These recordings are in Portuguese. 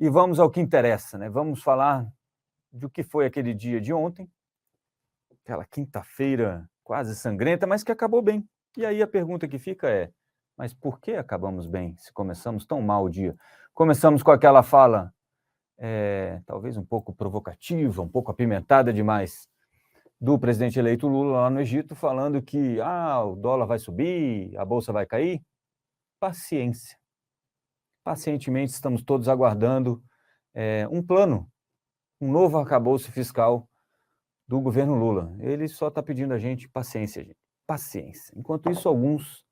E vamos ao que interessa, né? Vamos falar do que foi aquele dia de ontem, aquela quinta-feira quase sangrenta, mas que acabou bem. E aí a pergunta que fica é, mas por que acabamos bem, se começamos tão mal o dia? Começamos com aquela fala, talvez um pouco provocativa, um pouco apimentada demais, do presidente eleito Lula lá no Egito, falando que o dólar vai subir, a bolsa vai cair. Paciência. Pacientemente estamos todos aguardando um plano, um novo arcabouço fiscal do governo Lula. Ele só está pedindo a gente paciência, gente. Paciência. Enquanto isso, alguns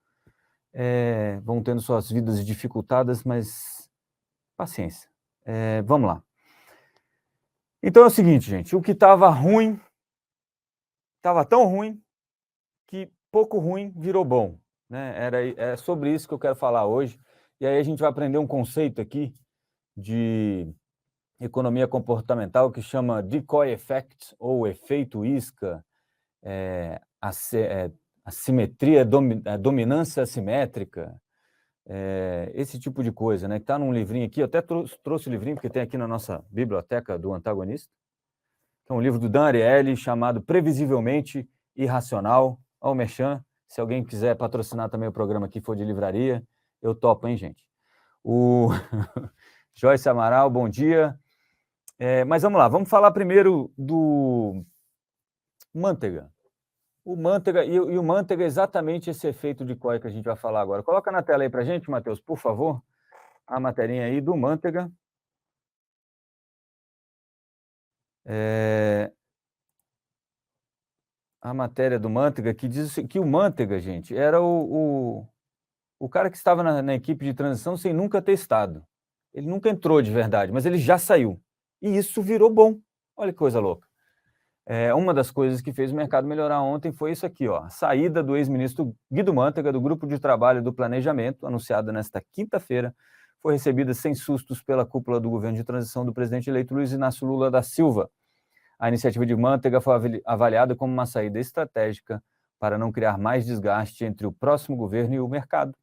vão tendo suas vidas dificultadas, mas paciência. Vamos lá. Então é o seguinte, gente, o que estava ruim, estava tão ruim, que pouco ruim virou bom, né? É sobre isso que eu quero falar hoje, e aí a gente vai aprender um conceito aqui de economia comportamental que chama decoy effect, ou efeito isca, assimetria, dominância assimétrica, esse tipo de coisa, né? Que está num livrinho aqui, eu até trouxe o livrinho, porque tem aqui na nossa biblioteca do Antagonista, que é um livro do Dan Ariely chamado Previsivelmente Irracional. Ó, o merchan, se alguém quiser patrocinar também o programa aqui, for de livraria, eu topo, hein, gente? O Joyce Amaral, bom dia. Mas vamos lá, vamos falar primeiro do Manteiga. O Manteiga, e o Manteiga é exatamente esse efeito de COI que a gente vai falar agora. Coloca na tela aí para a gente, Matheus, por favor, a materinha aí do Manteiga. A matéria do Manteiga, que diz que o Manteiga, gente, era o cara que estava na equipe de transição sem nunca ter estado. Ele nunca entrou de verdade, mas ele já saiu. E isso virou bom. Olha que coisa louca. Uma das coisas que fez o mercado melhorar ontem foi isso aqui, ó, a saída do ex-ministro Guido Mantega do Grupo de Trabalho do Planejamento, anunciada nesta quinta-feira, foi recebida sem sustos pela cúpula do governo de transição do presidente eleito Luiz Inácio Lula da Silva. A iniciativa de Mantega foi avaliada como uma saída estratégica para não criar mais desgaste entre o próximo governo e o mercado,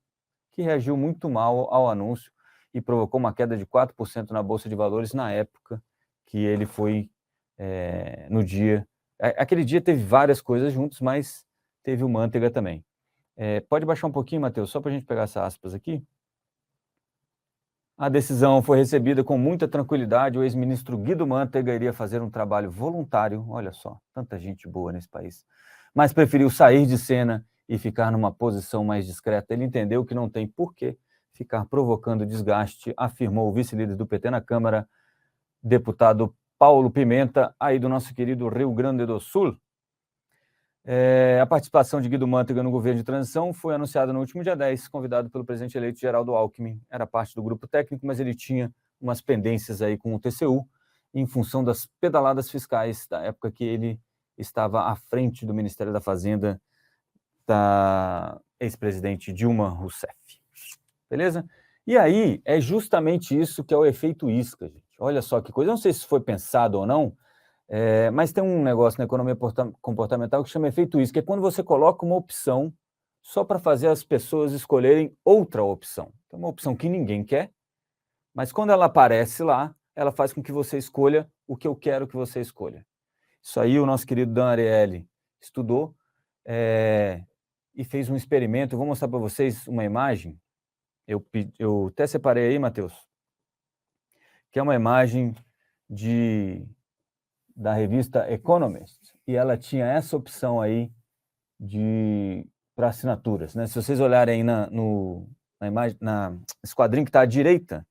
que reagiu muito mal ao anúncio e provocou uma queda de 4% na Bolsa de Valores na época que ele foi no dia. Aquele dia teve várias coisas juntos, mas teve o Manteiga também. Pode baixar um pouquinho, Matheus, só para a gente pegar essas aspas aqui. A decisão foi recebida com muita tranquilidade. O ex-ministro Guido Manteiga iria fazer um trabalho voluntário, olha só, tanta gente boa nesse país, mas preferiu sair de cena e ficar numa posição mais discreta. Ele entendeu que não tem por que ficar provocando desgaste, afirmou o vice-líder do PT na Câmara, deputado Paulo Pimenta, aí do nosso querido Rio Grande do Sul. A participação de Guido Manteiga no governo de transição foi anunciada no último dia 10, convidado pelo presidente eleito Geraldo Alckmin. Era parte do grupo técnico, mas ele tinha umas pendências aí com o TCU, em função das pedaladas fiscais da época que ele estava à frente do Ministério da Fazenda da ex-presidente Dilma Rousseff. Beleza? E aí, é justamente isso que é o efeito isca, gente. Olha só que coisa, eu não sei se foi pensado ou não, mas tem um negócio na economia comportamental que chama efeito isca, que é quando você coloca uma opção só para fazer as pessoas escolherem outra opção. Então, uma opção que ninguém quer, mas quando ela aparece lá, ela faz com que você escolha o que eu quero que você escolha. Isso aí o nosso querido Dan Ariely estudou e fez um experimento. Eu vou mostrar para vocês uma imagem. Eu até separei aí, Matheus, que é uma imagem da revista Economist, e ela tinha essa opção aí para assinaturas, né? Se vocês olharem na imagem, nesse quadrinho que está à direita,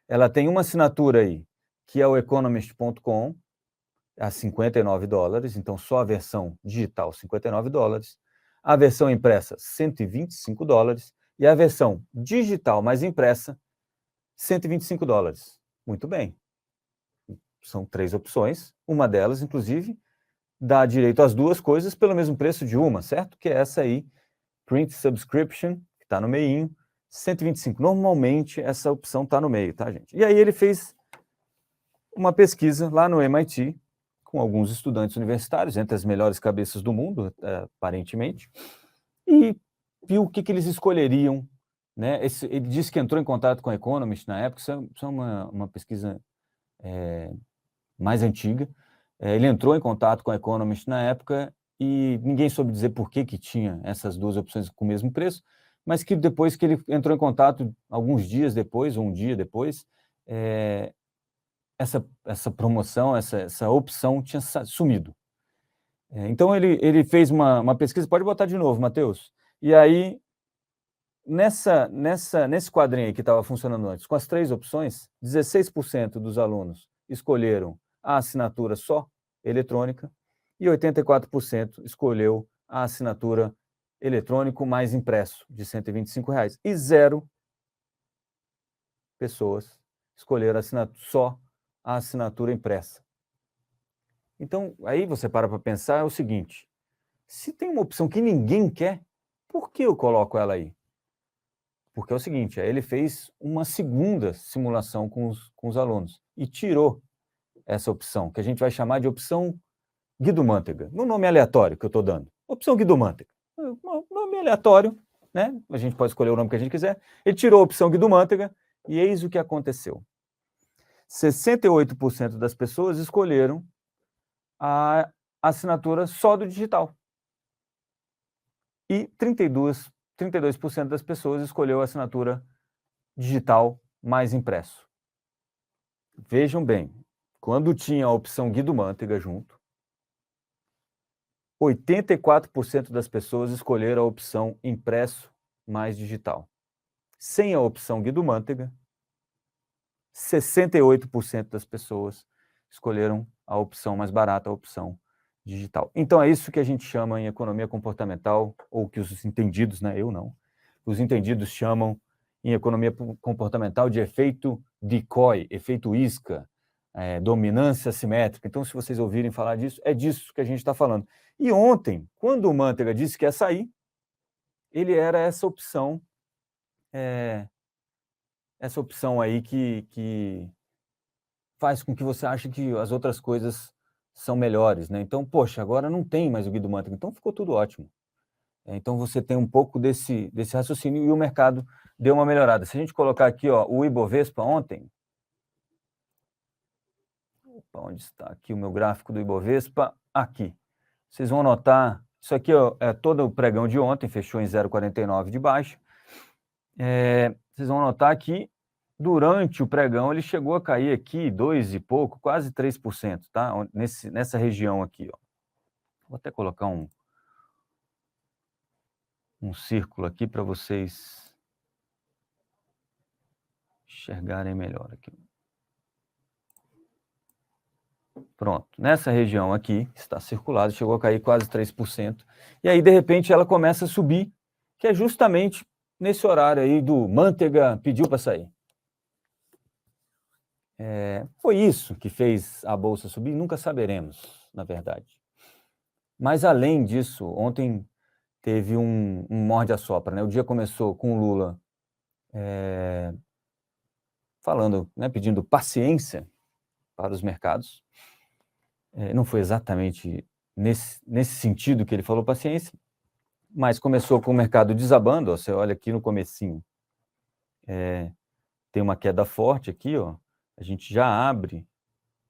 ela tem uma assinatura aí, que é o economist.com, a $59, então só a versão digital, $59, a versão impressa, $125, e a versão digital mais impressa, $125. Muito bem. São 3 opções, uma delas, inclusive, dá direito às 2 coisas pelo mesmo preço de uma, certo? Que é essa aí, Print Subscription, que está no meinho, 125. Normalmente, essa opção está no meio, tá, gente? E aí ele fez uma pesquisa lá no MIT, com alguns estudantes universitários, entre as melhores cabeças do mundo, aparentemente, e viu o que eles escolheriam né? Ele disse que entrou em contato com a Economist na época, isso é uma pesquisa mais antiga. Ele entrou em contato com a Economist na época e ninguém soube dizer por que tinha essas duas opções com o mesmo preço, mas que depois que ele entrou em contato, alguns dias depois, ou um dia depois, essa promoção, essa opção tinha sumido. Então, ele fez uma pesquisa, pode botar de novo, Matheus, e aí, nesse quadrinho aí que estava funcionando antes, com as 3 opções, 16% dos alunos escolheram a assinatura só eletrônica e 84% escolheu a assinatura eletrônico mais impresso, de R$ 125, e 0 pessoas escolheram só a assinatura impressa. Então, aí você para pensar, é o seguinte, se tem uma opção que ninguém quer, por que eu coloco ela aí? Porque é o seguinte, ele fez uma segunda simulação com os alunos e tirou essa opção, que a gente vai chamar de opção Guido Mantega, no nome aleatório que eu estou dando. Opção Guido Mantega. Nome aleatório, né? A gente pode escolher o nome que a gente quiser. Ele tirou a opção Guido Mantega e eis o que aconteceu. 68% das pessoas escolheram a assinatura só do digital. E 32% das pessoas escolheu a assinatura digital mais impresso. Vejam bem, quando tinha a opção Guido Mantega junto, 84% das pessoas escolheram a opção impresso mais digital. Sem a opção Guido Mantega, 68% das pessoas escolheram a opção mais barata, a opção digital. Então, é isso que a gente chama em economia comportamental, ou que os entendidos, né, eu não, os entendidos chamam em economia comportamental de efeito decoy, efeito isca, dominância assimétrica. Então, se vocês ouvirem falar disso, é disso que a gente está falando. E ontem, quando o Mantega disse que ia sair, ele era essa opção aí que faz com que você ache que as outras coisas são melhores, né? Então, poxa, agora não tem mais o Guido Mantega, então ficou tudo ótimo. Então, você tem um pouco desse raciocínio e o mercado deu uma melhorada. Se a gente colocar aqui, ó, o Ibovespa ontem, onde está aqui o meu gráfico do Ibovespa? Aqui. Vocês vão notar, isso aqui é todo o pregão de ontem, fechou em 0,49 de baixa. Vocês vão notar que durante o pregão ele chegou a cair aqui 2 e pouco, quase 3%, tá? Nessa região aqui, ó. Vou até colocar um círculo aqui para vocês enxergarem melhor aqui. Pronto, nessa região aqui, está circulado, chegou a cair quase 3%, e aí, de repente, ela começa a subir, que é justamente nesse horário aí do Mantega pediu para sair. Foi isso que fez a Bolsa subir? Nunca saberemos, na verdade. Mas, além disso, ontem teve um morde-a-sopra, né? O dia começou com o Lula falando, né, pedindo paciência para os mercados. Não foi exatamente nesse sentido que ele falou paciência, mas começou com o mercado desabando. Ó, você olha aqui no comecinho, tem uma queda forte aqui, ó. A gente já abre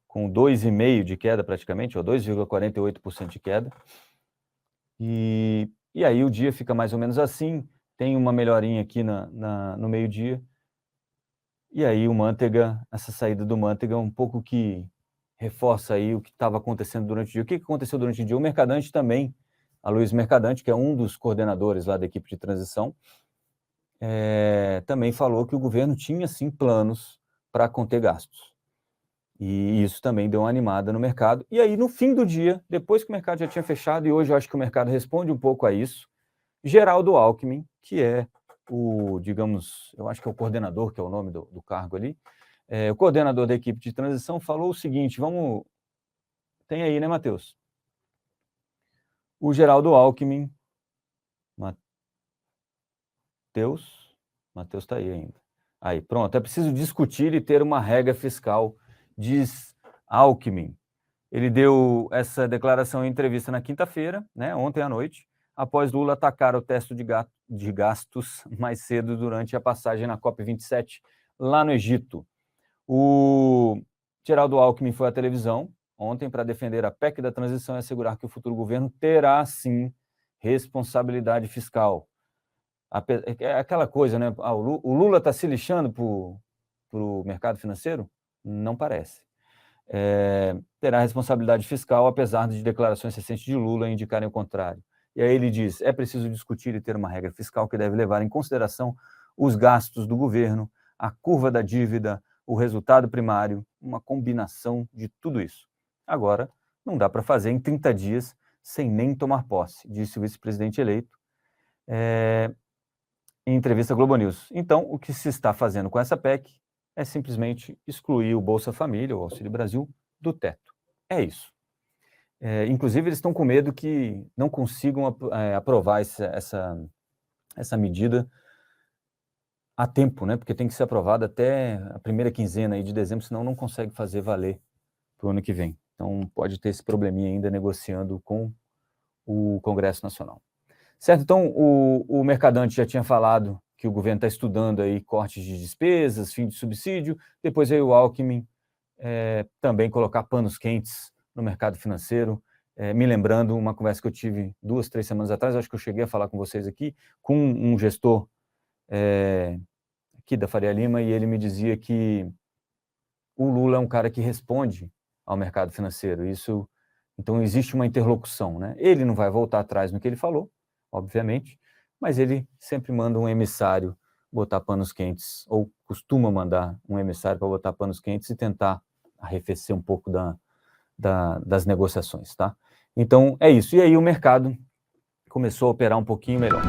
com 2,5% de queda praticamente, 2,48% de queda. E aí o dia fica mais ou menos assim, tem uma melhorinha aqui no meio-dia. E aí o Mantega, essa saída do Mantega, um pouco que reforça aí o que estava acontecendo durante o dia. O que aconteceu durante o dia? O Mercadante também, a Luiz Mercadante, que é um dos coordenadores lá da equipe de transição, também falou que o governo tinha, sim, planos para conter gastos. E isso também deu uma animada no mercado. E aí, no fim do dia, depois que o mercado já tinha fechado, e hoje eu acho que o mercado responde um pouco a isso, Geraldo Alckmin, que é digamos, eu acho que é o coordenador, que é o nome do cargo ali, o coordenador da equipe de transição falou o seguinte, tem aí, né, Matheus? O Geraldo Alckmin, Matheus está aí ainda. Aí, pronto, é preciso discutir e ter uma regra fiscal, diz Alckmin. Ele deu essa declaração em entrevista na quinta-feira, né, ontem à noite, após Lula atacar o teto de gastos mais cedo durante a passagem na COP27 lá no Egito. O Geraldo Alckmin foi à televisão ontem para defender a PEC da transição e assegurar que o futuro governo terá, sim, responsabilidade fiscal. É aquela coisa, né? O Lula está se lixando para o mercado financeiro? Não parece. Terá responsabilidade fiscal, apesar de declarações recentes de Lula indicarem o contrário. E aí ele diz, é preciso discutir e ter uma regra fiscal que deve levar em consideração os gastos do governo, a curva da dívida, o resultado primário, uma combinação de tudo isso. Agora, não dá para fazer em 30 dias sem nem tomar posse, disse o vice-presidente eleito em entrevista à Globo News. Então, o que se está fazendo com essa PEC é simplesmente excluir o Bolsa Família, o Auxílio Brasil, do teto. É isso. Inclusive, eles estão com medo que não consigam aprovar essa medida a tempo, né? Porque tem que ser aprovada até a primeira quinzena aí de dezembro, senão não consegue fazer valer para o ano que vem. Então, pode ter esse probleminha ainda negociando com o Congresso Nacional. Certo? Então, o Mercadante já tinha falado que o governo está estudando aí cortes de despesas, fim de subsídio, depois veio o Alckmin também colocar panos quentes no mercado financeiro, me lembrando uma conversa que eu tive 2, 3 semanas atrás, acho que eu cheguei a falar com vocês aqui, com um gestor aqui da Faria Lima, e ele me dizia que o Lula é um cara que responde ao mercado financeiro. Então, existe uma interlocução, né? Ele não vai voltar atrás no que ele falou, obviamente, mas ele sempre manda um emissário botar panos quentes, ou costuma mandar um emissário para botar panos quentes e tentar arrefecer um pouco das negociações, tá? Então, é isso. E aí o mercado começou a operar um pouquinho melhor.